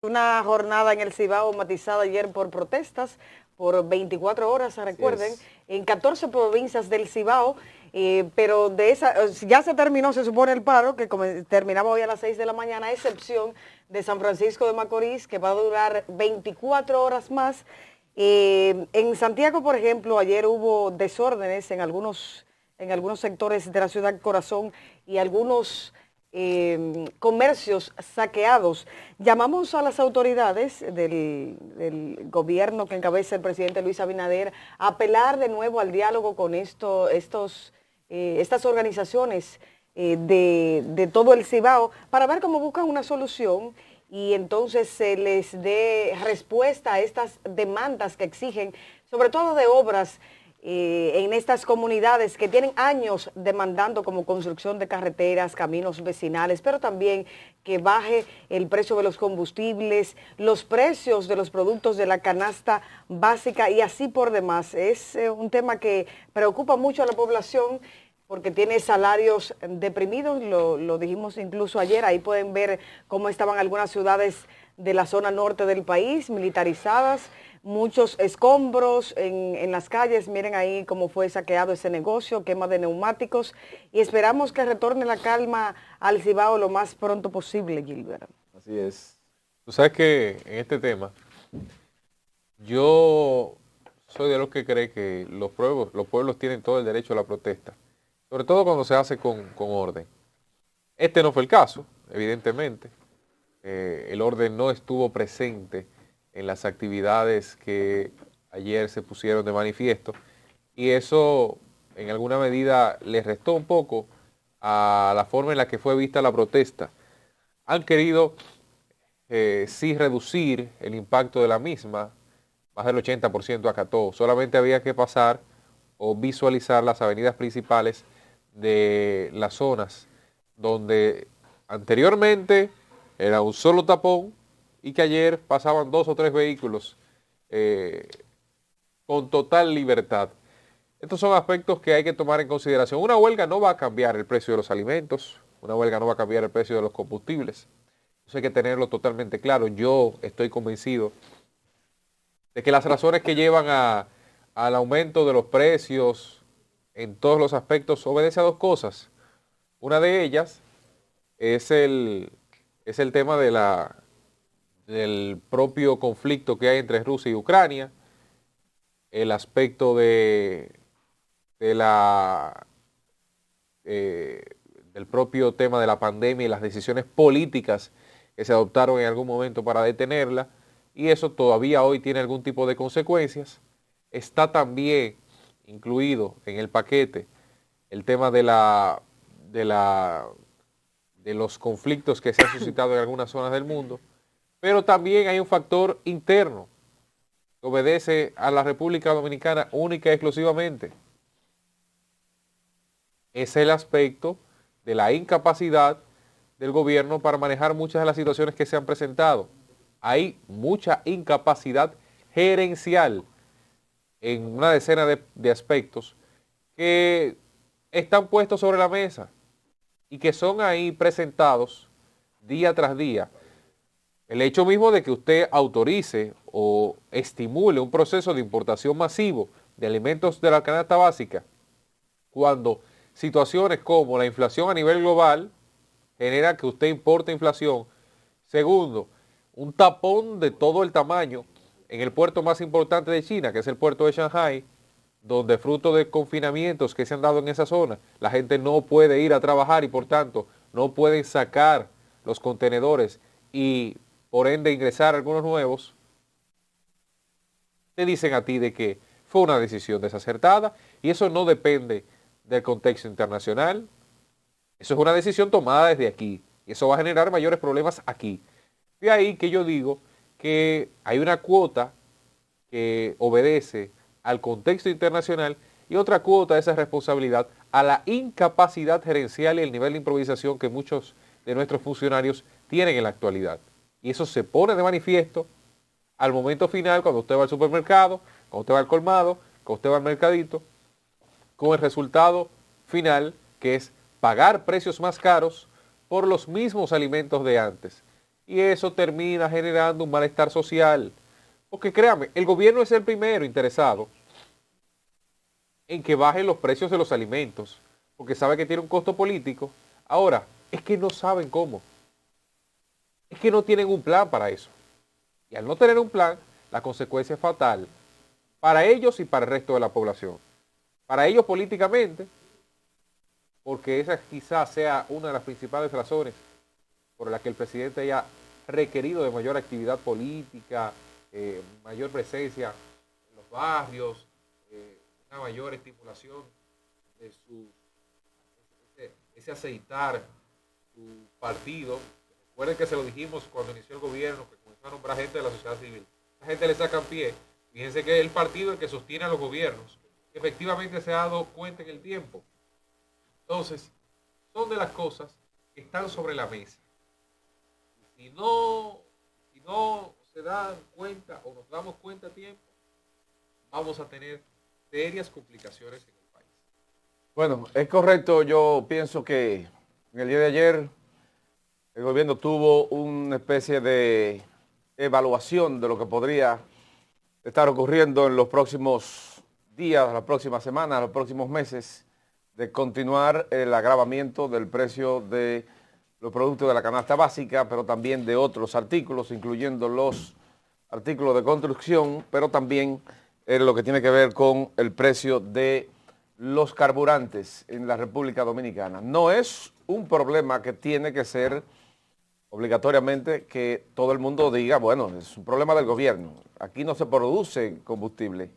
Una jornada en el Cibao matizada ayer por protestas por 24 horas, Así recuerden, es. en 14 provincias del Cibao, pero de esa, ya se terminó, se supone el paro, que terminaba hoy a las 6 de la mañana, a excepción de San Francisco de Macorís, que va a durar 24 horas más. En Santiago, por ejemplo, ayer hubo desórdenes en algunos sectores de la ciudad corazón y algunos comercios saqueados. Llamamos a las autoridades del gobierno que encabeza el presidente Luis Abinader a apelar de nuevo al diálogo con estas organizaciones de todo el Cibao para ver cómo buscan una solución y entonces se les dé respuesta a estas demandas que exigen, sobre todo de obras en estas comunidades que tienen años demandando como construcción de carreteras, caminos vecinales, pero también que baje el precio de los combustibles, los precios de los productos de la canasta básica y así por demás. Es un tema que preocupa mucho a la población porque tiene salarios deprimidos, lo dijimos incluso ayer, ahí pueden ver cómo estaban algunas ciudades de la zona norte del país, militarizadas, muchos escombros en las calles, miren ahí cómo fue saqueado ese negocio, quema de neumáticos, y esperamos que retorne la calma al Cibao lo más pronto posible, Gilbert. Así es. Tú sabes que en este tema, yo soy de los que cree que los pueblos tienen todo el derecho a la protesta, sobre todo cuando se hace con orden. Este no fue el caso, evidentemente. El orden no estuvo presente en las actividades que ayer se pusieron de manifiesto y eso en alguna medida le restó un poco a la forma en la que fue vista la protesta. Han querido sí reducir el impacto de la misma, más del 80% acató. Solamente había que pasar o visualizar las avenidas principales de las zonas donde anteriormente era un solo tapón y que ayer pasaban 2 o 3 vehículos eh, con total libertad. Estos son aspectos que hay que tomar en consideración. Una huelga no va a cambiar el precio de los alimentos, una huelga no va a cambiar el precio de los combustibles. Eso hay que tenerlo totalmente claro. Yo estoy convencido de que las razones que llevan al aumento de los precios en todos los aspectos obedece a dos cosas. Una de ellas es el tema del propio conflicto que hay entre Rusia y Ucrania, el aspecto de la, eh, del propio tema de la pandemia y las decisiones políticas que se adoptaron en algún momento para detenerla, y eso todavía hoy tiene algún tipo de consecuencias. Está también incluido en el paquete el tema de los conflictos que se han suscitado en algunas zonas del mundo, pero también hay un factor interno que obedece a la República Dominicana única y exclusivamente. Es el aspecto de la incapacidad del gobierno para manejar muchas de las situaciones que se han presentado. Hay mucha incapacidad gerencial en una decena de aspectos que están puestos sobre la mesa y que son ahí presentados día tras día. El hecho mismo de que usted autorice o estimule un proceso de importación masivo de alimentos de la canasta básica, cuando situaciones como la inflación a nivel global genera que usted importe inflación. Segundo, un tapón de todo el tamaño en el puerto más importante de China, que es el puerto de Shanghái, donde fruto de confinamientos que se han dado en esa zona, la gente no puede ir a trabajar y por tanto no pueden sacar los contenedores y por ende ingresar algunos nuevos, te dicen a ti de que fue una decisión desacertada y eso no depende del contexto internacional. Eso es una decisión tomada desde aquí y eso va a generar mayores problemas aquí. De ahí que yo digo que hay una cuota que obedece al contexto internacional y otra cuota de esa responsabilidad a la incapacidad gerencial y el nivel de improvisación que muchos de nuestros funcionarios tienen en la actualidad. Y eso se pone de manifiesto al momento final cuando usted va al supermercado, cuando usted va al colmado, cuando usted va al mercadito, con el resultado final que es pagar precios más caros por los mismos alimentos de antes. y eso termina generando un malestar social. Porque créame, el gobierno es el primero interesado en que bajen los precios de los alimentos, porque sabe que tiene un costo político. Ahora, es que no saben cómo. Es que no tienen un plan para eso. Y al no tener un plan, la consecuencia es fatal para ellos y para el resto de la población. Para ellos políticamente, porque esa quizás sea una de las principales razones por las que el presidente haya requerido de mayor actividad política, mayor presencia en los barrios, una mayor estimulación de ese aceitar su partido. Recuerden que se lo dijimos cuando inició el gobierno, que comenzó a nombrar gente de la sociedad civil. La gente le sacan pie. Fíjense que es el partido el que sostiene a los gobiernos. Efectivamente se ha dado cuenta en el tiempo. Entonces, son de las cosas que están sobre la mesa. Y si no se dan cuenta o nos damos cuenta a tiempo, vamos a tener serias complicaciones en el país. Bueno, es correcto. Yo pienso que en el día de ayer el gobierno tuvo una especie de evaluación de lo que podría estar ocurriendo en los próximos días, las próximas semanas, los próximos meses, de continuar el agravamiento del precio de los productos de la canasta básica, pero también de otros artículos, incluyendo los artículos de construcción, pero también lo que tiene que ver con el precio de los carburantes en la República Dominicana. No es un problema que tiene que ser obligatoriamente que todo el mundo diga, bueno, es un problema del gobierno. Aquí no se produce combustible,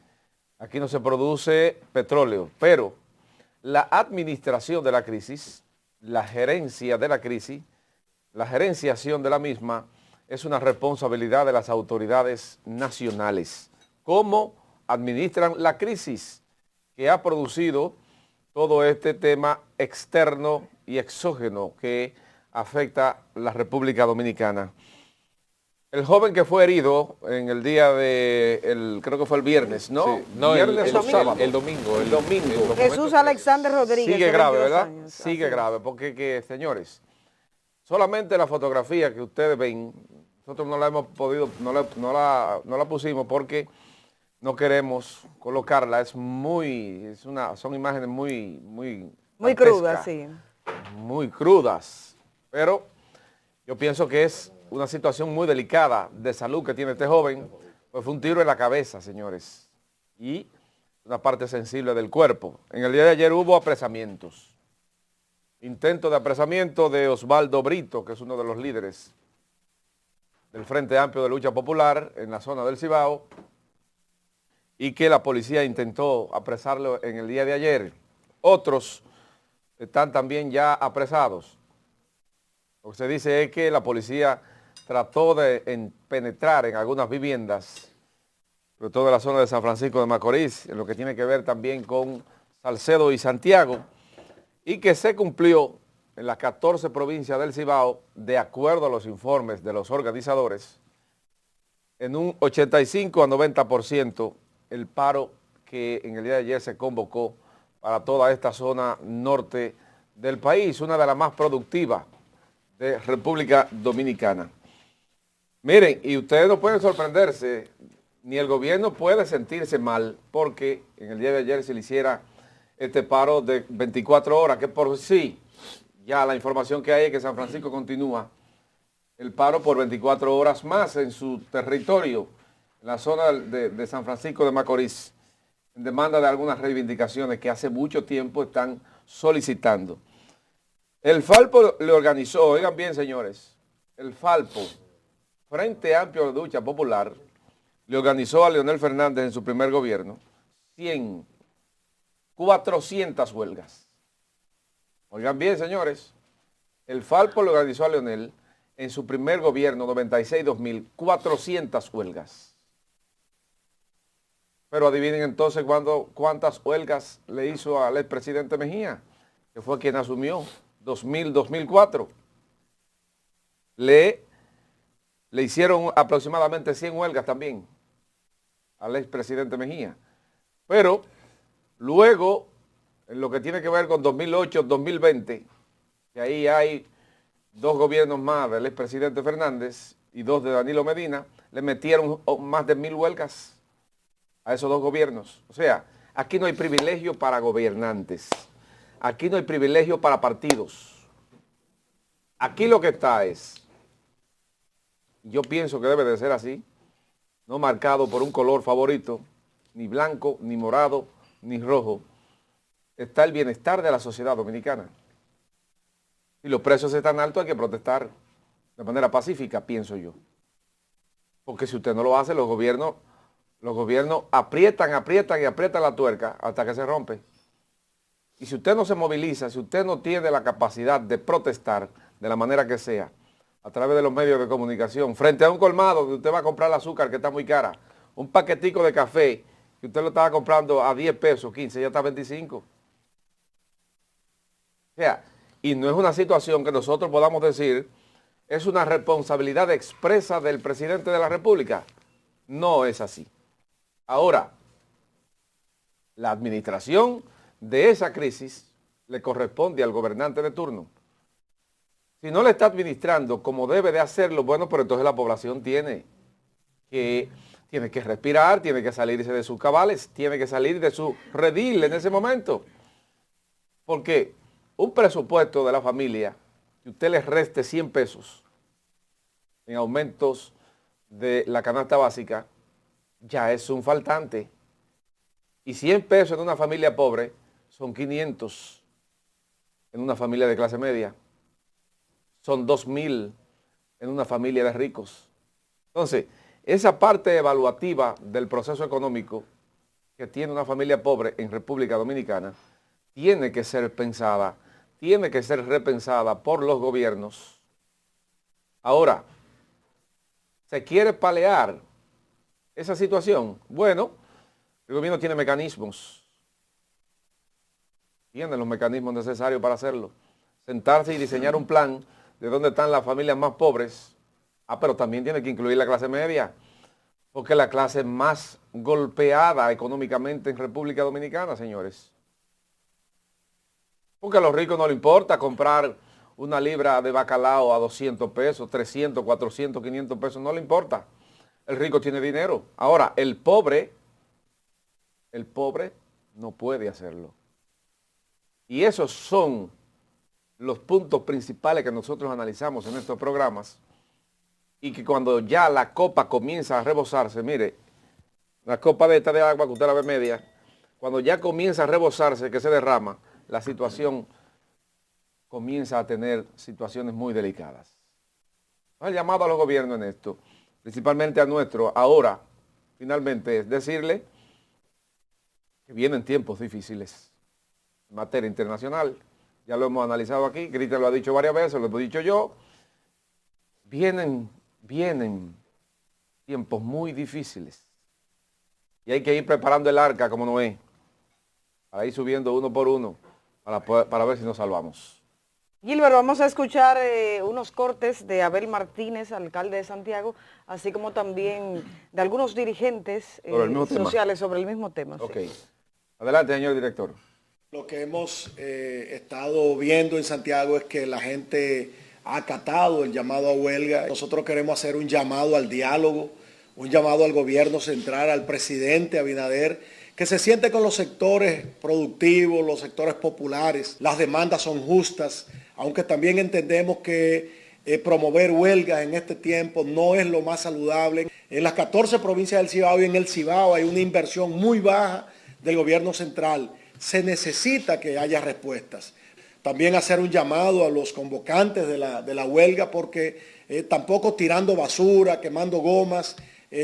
aquí no se produce petróleo, pero la administración de la crisis, la gerencia de la crisis, la gerenciación de la misma es una responsabilidad de las autoridades nacionales. ¿Cómo administran la crisis que ha producido todo este tema externo y exógeno que afecta a la República Dominicana? El joven que fue herido en el día de, creo que fue el viernes, ¿no? Sí, no, viernes el o sábado. El domingo. El domingo. Jesús Alexander Rodríguez. Sigue de grave, 22 ¿verdad? años. Sigue Así grave, porque, señores, solamente la fotografía que ustedes ven, nosotros no la hemos podido, no la pusimos porque no queremos colocarla, son imágenes muy crudas, sí. muy crudas, pero yo pienso que es una situación muy delicada de salud que tiene este joven, pues fue un tiro en la cabeza, señores, y una parte sensible del cuerpo. En el día de ayer hubo apresamientos, intento de apresamiento de Osvaldo Brito, que es uno de los líderes del Frente Amplio de Lucha Popular en la zona del Cibao, y que la policía intentó apresarlo en el día de ayer. Otros están también ya apresados. Lo que se dice es que la policía trató de penetrar en algunas viviendas, sobre todo en la zona de San Francisco de Macorís, en lo que tiene que ver también con Salcedo y Santiago, y que se cumplió en las 14 provincias del Cibao, de acuerdo a los informes de los organizadores, en un 85 a 90% el paro que en el día de ayer se convocó para toda esta zona norte del país, una de las más productivas de República Dominicana. Miren, y ustedes no pueden sorprenderse, ni el gobierno puede sentirse mal, porque en el día de ayer se le hiciera este paro de 24 horas, que por sí, ya la información que hay es que San Francisco continúa el paro por 24 horas más en su territorio, en la zona de San Francisco de Macorís, en demanda de algunas reivindicaciones que hace mucho tiempo están solicitando. El Falpo le organizó, oigan bien señores, el Falpo, Frente Amplio de Lucha Popular, le organizó a Leonel Fernández en su primer gobierno 400 huelgas. Oigan bien señores, el Falpo le organizó a Leonel en su primer gobierno, 96-2000, 400 huelgas. Pero adivinen entonces cuántas huelgas le hizo al expresidente Mejía, que fue quien asumió 2000-2004. Le hicieron aproximadamente 100 huelgas también al expresidente Mejía. Pero luego, en lo que tiene que ver con 2008-2020, que ahí hay 2 gobiernos más del expresidente Fernández y 2 de Danilo Medina, le metieron más de 1000 huelgas a esos 2 gobiernos. O sea, aquí no hay privilegio para gobernantes, aquí no hay privilegio para partidos. Aquí lo que está es, yo pienso que debe de ser así, no marcado por un color favorito, ni blanco, ni morado, ni rojo, está el bienestar de la sociedad dominicana. Si los precios están altos hay que protestar de manera pacífica, pienso yo. Porque si usted no lo hace, los gobiernos aprietan la tuerca hasta que se rompe. Y si usted no se moviliza, si usted no tiene la capacidad de protestar de la manera que sea, a través de los medios de comunicación, frente a un colmado donde usted va a comprar el azúcar que está muy cara, un paquetico de café que usted lo estaba comprando a 10 pesos, 15, ya está a 25. O sea, y no es una situación que nosotros podamos decir, es una responsabilidad expresa del presidente de la República. No es así. Ahora, la administración de esa crisis le corresponde al gobernante de turno. Si no le está administrando como debe de hacerlo, bueno, pero entonces la población tiene que respirar, tiene que salirse de sus cabales, tiene que salir de su redil en ese momento. Porque un presupuesto de la familia, que usted le reste 100 pesos en aumentos de la canasta básica, ya es un faltante. Y 100 pesos en una familia pobre son 500 en una familia de clase media. Son 2000 en una familia de ricos. Entonces, esa parte evaluativa del proceso económico que tiene una familia pobre en República Dominicana tiene que ser pensada, tiene que ser repensada por los gobiernos. Ahora, ¿se quiere paliar esa situación? Bueno, el gobierno tiene mecanismos. Tiene los mecanismos necesarios para hacerlo. Sentarse y diseñar un plan de dónde están las familias más pobres. Pero también tiene que incluir la clase media, porque es la clase más golpeada económicamente en República Dominicana, señores. Porque a los ricos no les importa comprar una libra de bacalao a 200 pesos, 300, 400, 500 pesos, no le importa. El rico tiene dinero. Ahora, el pobre no puede hacerlo. Y esos son los puntos principales que nosotros analizamos en estos programas y que cuando ya la copa comienza a rebosarse, mire, la copa de esta de agua que usted la ve media, cuando ya comienza a rebosarse, que se derrama, la situación comienza a tener situaciones muy delicadas. El llamado a los gobiernos en esto, principalmente a nuestro, ahora, finalmente, es decirle que vienen tiempos difíciles en materia internacional. Ya lo hemos analizado aquí, Cristian lo ha dicho varias veces, lo he dicho yo. Vienen tiempos muy difíciles. Y hay que ir preparando el arca como Noé, para ir subiendo uno por uno, para ver si nos salvamos. Gilbert, vamos a escuchar unos cortes de Abel Martínez, alcalde de Santiago, así como también de algunos dirigentes sociales sobre el mismo tema. Ok. Sí. Adelante, señor director. Lo que hemos estado viendo en Santiago es que la gente ha acatado el llamado a huelga. Nosotros queremos hacer un llamado al diálogo, un llamado al gobierno central, al presidente Abinader, que se siente con los sectores productivos, los sectores populares. Las demandas son justas, aunque también entendemos que promover huelgas en este tiempo no es lo más saludable. En las 14 provincias del Cibao y en el Cibao hay una inversión muy baja del gobierno central. Se necesita que haya respuestas. También hacer un llamado a los convocantes de la huelga, porque tampoco tirando basura, quemando gomas,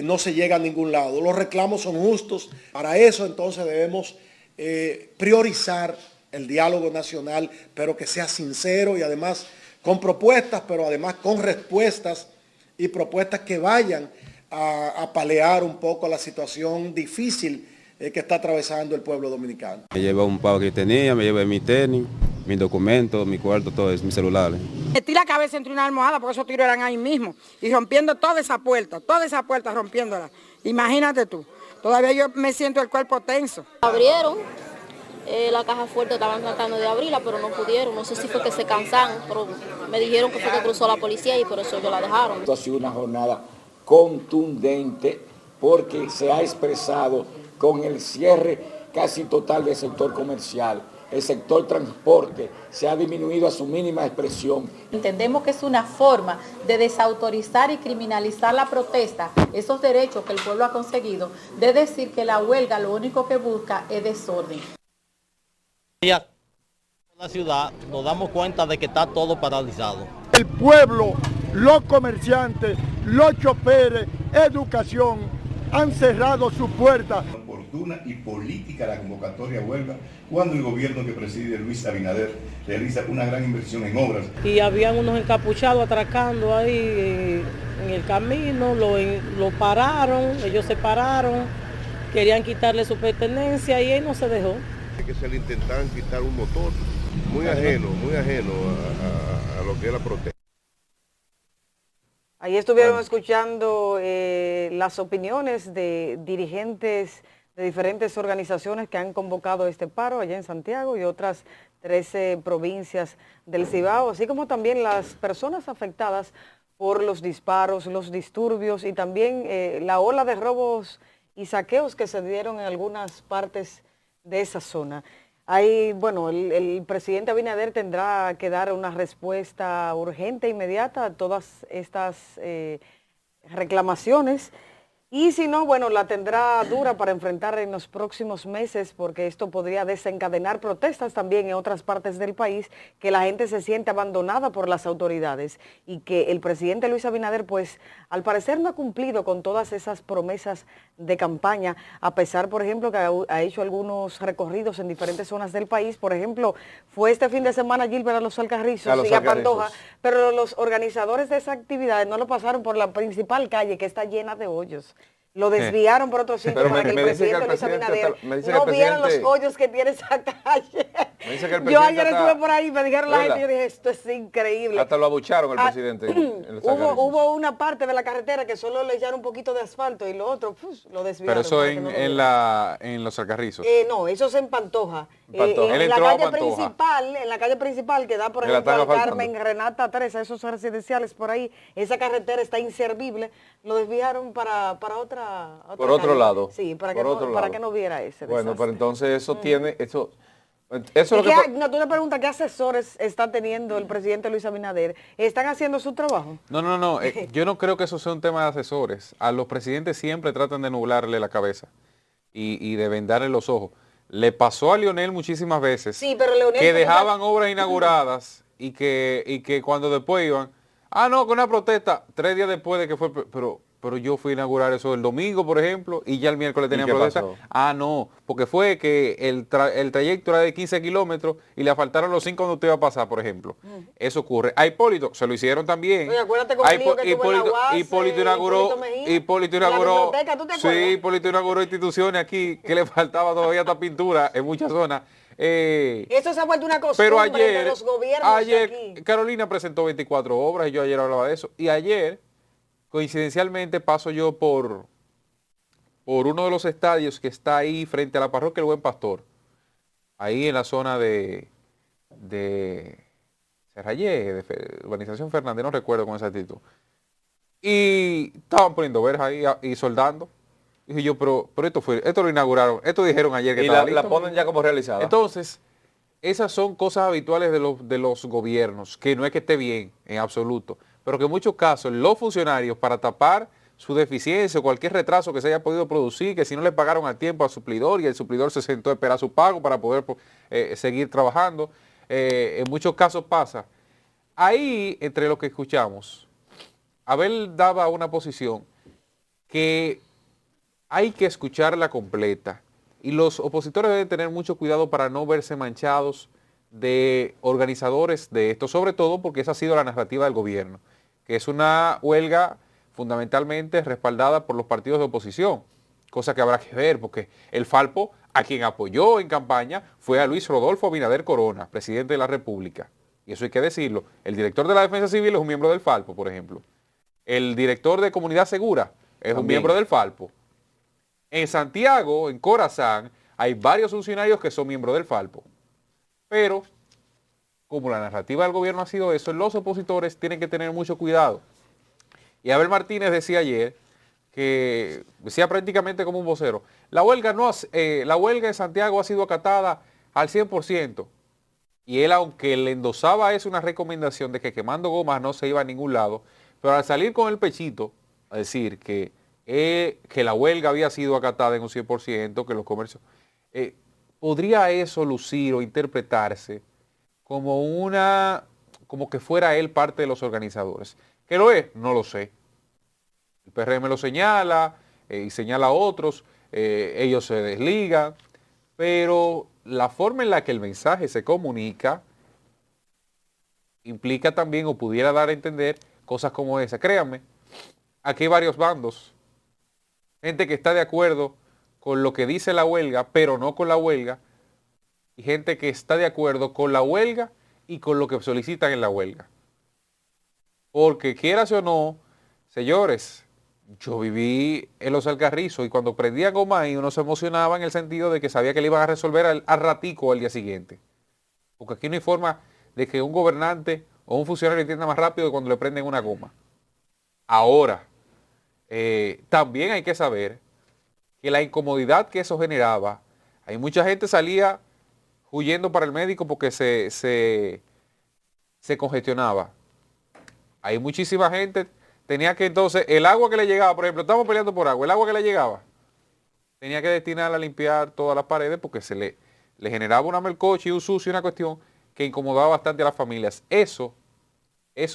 no se llega a ningún lado. Los reclamos son justos. Para eso entonces debemos priorizar el diálogo nacional, pero que sea sincero y además con propuestas, pero además con respuestas y propuestas que vayan a paliar un poco la situación difícil que está atravesando el pueblo dominicano. Me llevé un pavo que tenía, me llevé mi tenis, mis documentos, mi cuarto, todo eso, mis celulares. Metí la cabeza entre una almohada porque esos tiros eran ahí mismo y rompiendo toda esa puerta rompiéndola. Imagínate tú, todavía yo me siento el cuerpo tenso. Abrieron la caja fuerte estaban tratando de abrirla, pero no pudieron. No sé si fue que se cansaron, pero me dijeron que fue que cruzó la policía y por eso ellos la dejaron. Esto ha sido una jornada contundente porque se ha expresado con el cierre casi total del sector comercial. El sector transporte se ha disminuido a su mínima expresión. Entendemos que es una forma de desautorizar y criminalizar la protesta, esos derechos que el pueblo ha conseguido, de decir que la huelga lo único que busca es desorden. En la ciudad nos damos cuenta de que está todo paralizado. El pueblo, los comerciantes, los choferes, educación, han cerrado sus puertas. Oportuna y política la convocatoria a huelga cuando el gobierno que preside Luis Abinader realiza una gran inversión en obras. Y habían unos encapuchados atracando ahí en el camino, lo pararon, ellos se pararon, querían quitarle su pertenencia y él no se dejó. Que se le intentaban quitar un motor muy ajeno a lo que es la protesta. Ahí estuvieron escuchando las opiniones de dirigentes de diferentes organizaciones que han convocado este paro allá en Santiago y otras 13 provincias del Cibao, así como también las personas afectadas por los disparos, los disturbios y también la ola de robos y saqueos que se dieron en algunas partes de esa zona. Bueno, el presidente Abinader tendrá que dar una respuesta urgente e inmediata a todas estas reclamaciones y si no, bueno, la tendrá dura para enfrentar en los próximos meses porque esto podría desencadenar protestas también en otras partes del país, que la gente se siente abandonada por las autoridades y que el presidente Luis Abinader, pues, al parecer no ha cumplido con todas esas promesas de campaña, a pesar, por ejemplo, que ha hecho algunos recorridos en diferentes zonas del país. Por ejemplo, fue este fin de semana Gilbert a los Alcarrizos y a Pantoja, pero los organizadores de esa actividad no lo pasaron por la principal calle, que está llena de hoyos. Lo desviaron por otro sitio para que el presidente Luis Abinader no viera los hoyos que tiene esa calle. Yo ayer estuve por ahí, me dijeron la gente, y yo dije, esto es increíble. Hasta lo abucharon el presidente. Hubo una parte de la carretera que solo le echaron un poquito de asfalto y lo otro, lo desviaron. Pero eso en los Alcarrizos. No, eso es en Pantoja. En la calle principal que da, por ejemplo, al Carmen, Renata 3, a esos residenciales por ahí, esa carretera está inservible, lo desviaron para otra por otro calle. Lado. Sí, para que no viera ese desastre. Bueno, pero entonces eso tiene, eso es lo que... No, tú te preguntas qué asesores está teniendo el presidente Luis Abinader. ¿Están haciendo su trabajo? No. Yo no creo que eso sea un tema de asesores. A los presidentes siempre tratan de nublarle la cabeza y de vendarle los ojos. Le pasó a Leonel muchísimas veces, sí, pero Leonel, que dejaban obras inauguradas y que cuando después iban, con una protesta, 3 días después de que fue, pero yo fui a inaugurar eso el domingo, por ejemplo, y ya el miércoles tenían protesta. Pasó? No, porque fue que el trayecto era de 15 kilómetros y le faltaron los 5 donde usted iba a pasar, por ejemplo. Eso ocurre. A Hipólito se lo hicieron también. Oye, acuérdate con el lío que tuvo en la UAS, Hipólito inauguró instituciones aquí que le faltaba todavía esta pintura en muchas zonas. Eso se ha vuelto una costumbre de los gobiernos aquí. Carolina presentó 24 obras y yo ayer hablaba de eso. Y ayer, coincidencialmente, paso yo por uno de los estadios que está ahí frente a la parroquia El Buen Pastor, ahí en la zona de Serrayé, de Urbanización Fernández, no recuerdo con exactitud. Y estaban poniendo verjas ahí y soldando. Dije yo, pero esto lo inauguraron, esto dijeron ayer que estaba listo. La ponen ya como realizada. Entonces, esas son cosas habituales de los gobiernos, que no es que esté bien en absoluto, pero que en muchos casos los funcionarios, para tapar su deficiencia o cualquier retraso que se haya podido producir, que si no le pagaron a tiempo al suplidor y el suplidor se sentó a esperar su pago para poder seguir trabajando, en muchos casos pasa. Ahí, entre lo que escuchamos, Abel daba una posición que hay que escucharla completa y los opositores deben tener mucho cuidado para no verse manchados de organizadores de esto, sobre todo porque esa ha sido la narrativa del gobierno, que es una huelga fundamentalmente respaldada por los partidos de oposición, cosa que habrá que ver, porque el Falpo, a quien apoyó en campaña, fue a Luis Rodolfo Abinader Corona, presidente de la República, y eso hay que decirlo. El director de la Defensa Civil es un miembro del Falpo, por ejemplo. El director de Comunidad Segura es un miembro del Falpo. En Santiago, en Corazán, hay varios funcionarios que son miembros del Falpo. Pero, como la narrativa del gobierno ha sido eso, los opositores tienen que tener mucho cuidado. Y Abel Martínez decía ayer, que decía prácticamente como un vocero, la huelga en Santiago ha sido acatada al 100%. Y él, aunque le endosaba eso una recomendación de que quemando gomas no se iba a ningún lado, pero al salir con el pechito a decir que la huelga había sido acatada en un 100%, que los comercios... ¿podría eso lucir o interpretarse como que fuera él parte de los organizadores? ¿Qué lo es? No lo sé. El PRM lo señala y señala a otros, ellos se desligan, pero la forma en la que el mensaje se comunica implica también o pudiera dar a entender cosas como esa. Créanme, aquí hay varios bandos, gente que está de acuerdo con lo que dice la huelga, pero no con la huelga, y gente que está de acuerdo con la huelga y con lo que solicitan en la huelga. Porque quieras o no, señores, yo viví en Los Alcarrizos y cuando prendía goma ahí uno se emocionaba en el sentido de que sabía que le iban a resolver al ratico o al día siguiente. Porque aquí no hay forma de que un gobernante o un funcionario entienda más rápido que cuando le prenden una goma. Ahora, también hay que saber que la incomodidad que eso generaba, hay mucha gente salía huyendo para el médico porque se congestionaba. Hay muchísima gente, tenía que entonces, el agua que le llegaba, por ejemplo, estamos peleando por agua, el agua que le llegaba, tenía que destinarla a limpiar todas las paredes porque se le generaba una melcocha y un sucio y una cuestión que incomodaba bastante a las familias. Eso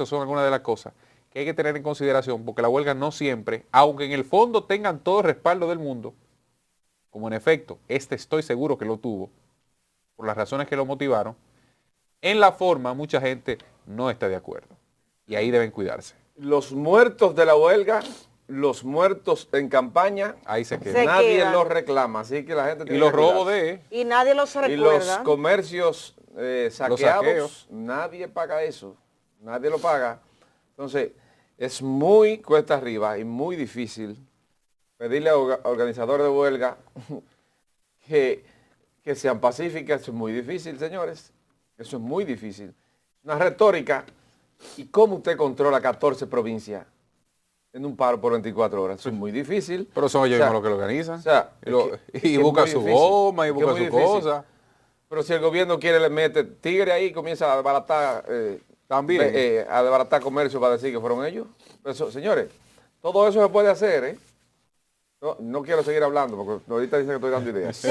son algunas de las cosas que hay que tener en consideración, porque la huelga no siempre, aunque en el fondo tengan todo el respaldo del mundo, como en efecto, estoy seguro que lo tuvo, por las razones que lo motivaron, en la forma mucha gente no está de acuerdo. Y ahí deben cuidarse. Los muertos de la huelga, los muertos en campaña, ahí se quedan. Nadie los reclama, así que la gente tiene y los que robos cuidarse. Y nadie los recuerda. Y los comercios saqueados, saqueos. nadie paga eso, nadie lo paga. Entonces, es muy cuesta arriba y muy difícil pedirle a organizadores de huelga que sean pacíficas. Eso es muy difícil, señores. Eso es muy difícil. Una retórica. ¿Y cómo usted controla 14 provincias en un paro por 24 horas? Eso es muy difícil. Pero son ellos mismos los que lo organizan. O sea, y busca su goma y busca su cosa. Pero si el gobierno quiere, le mete tigre ahí y comienza a desbaratar, también a desbaratar comercio para decir que fueron ellos. Eso, señores, todo eso se puede hacer, ¿eh? No quiero seguir hablando porque ahorita dicen que estoy dando ideas.